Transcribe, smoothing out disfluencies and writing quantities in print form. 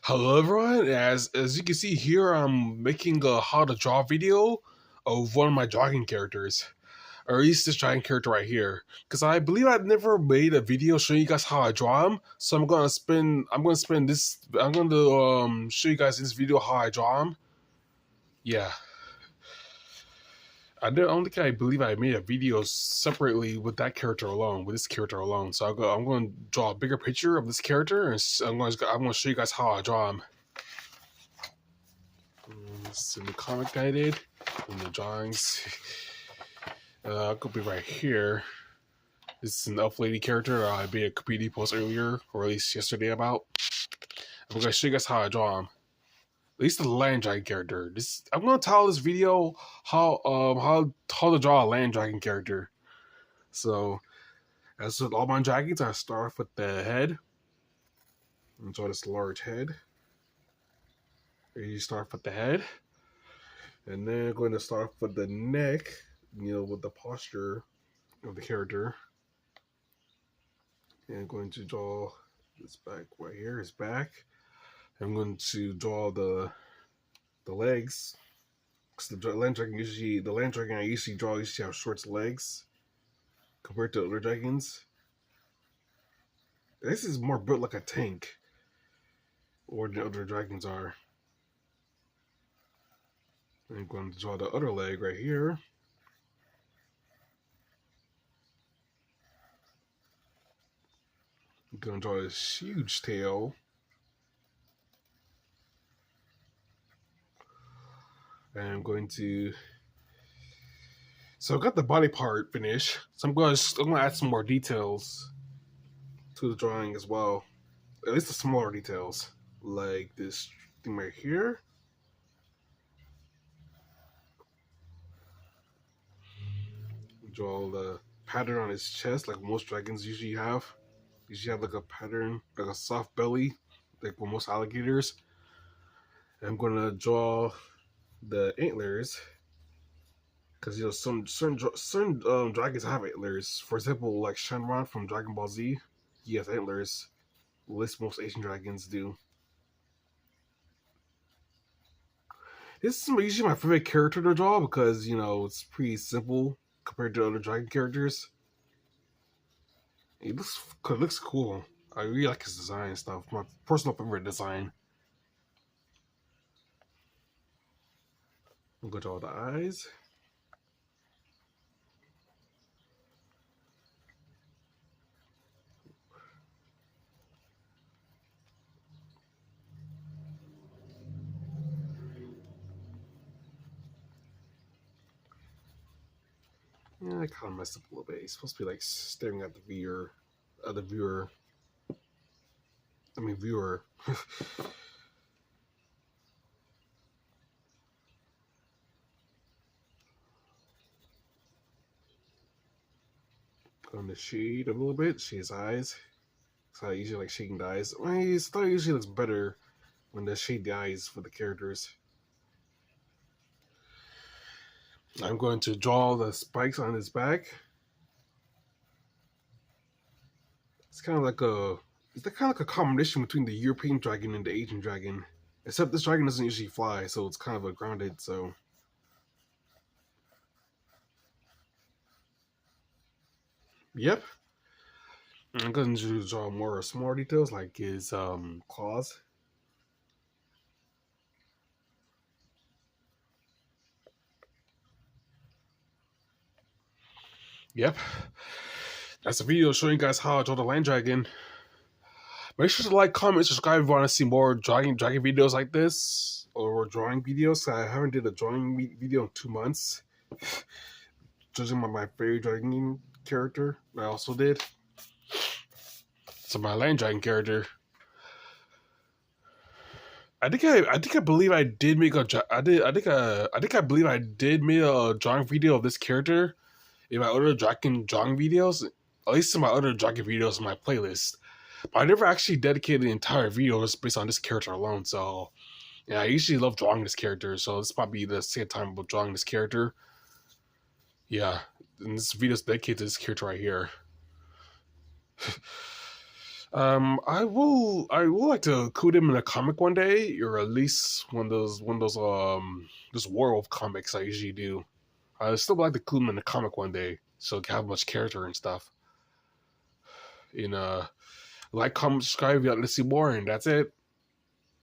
Hello everyone, as you can see here, I'm making a how to draw video of one of my dragon characters, or at least this dragon character right here. Because I believe I've never made a video showing you guys how I draw him, so I'm going to show you guys in this video how I draw him. Yeah, don't think I believe I made a video separately with that character alone, with this character alone. So I'm going to draw a bigger picture of this character, and I'm going to show you guys how I draw him. This is in the comic that I did, in the drawings. Could be right here. This is an elf lady character I made a community post earlier, or at least yesterday about. I'm going to show you guys how I draw him. At least the land dragon character. I'm going to tell this video how to draw a land dragon character. So, as with all my dragons, I start off with the head. And draw this large head. You start off with the head. And then I'm going to start off with the neck, with the posture of the character. And I'm going to draw this back right here, his back. I'm going to draw the legs. Because the land dragon I usually draw usually have short legs compared to other dragons. This is more built like a tank, or the other dragons are. I'm going to draw the other leg right here. I'm going to draw this huge tail. And I'm going to... So I got the body part finished. So I'm going to add some more details to the drawing as well. At least the smaller details. Like this thing right here. Draw the pattern on his chest like most dragons usually have. Usually have like a pattern, like a soft belly, like with most alligators. And I'm gonna draw the antlers, because some certain dragons have antlers. For example, like Shenron from Dragon Ball Z, he has antlers. At least most Asian dragons do. This is usually my favorite character to draw because it's pretty simple compared to other dragon characters. It looks cool. I really like his design and stuff. My personal favorite design. I'm going to draw the eyes. Yeah, I kind of messed up a little bit. He's supposed to be like staring at the viewer. Viewer. On the shade a little bit, shade his eyes. So I usually like shading the eyes. His style usually looks better when they shade the eyes for the characters. I'm going to draw the spikes on his back. It's kind of like a combination between the European dragon and the Asian dragon. Except this dragon doesn't usually fly, so it's kind of a grounded, so. Yep. I'm going to draw more smaller details like his claws. Yep. That's a video showing you guys how I draw the land dragon. Make sure to like, comment, subscribe if you want to see more dragon videos like this, or drawing videos. I haven't did a drawing video in 2 months. Judging by my favorite dragon character, I also did. So my land dragon character. I believe I did make a drawing video of this character in my other dragon drawing videos. At least in my other dragon videos in my playlist. But I never actually dedicated the entire video just based on this character alone. So yeah, I usually love drawing this character. So this might be the second time about drawing this character. Yeah, and this video is dedicated to this character right here. I will like to include him in a comic one day, or at least those werewolf comics I usually do. I still like to include him in a comic one day, so it can have much character and stuff. In like, comment, subscribe, if you'd like to see more, and that's it.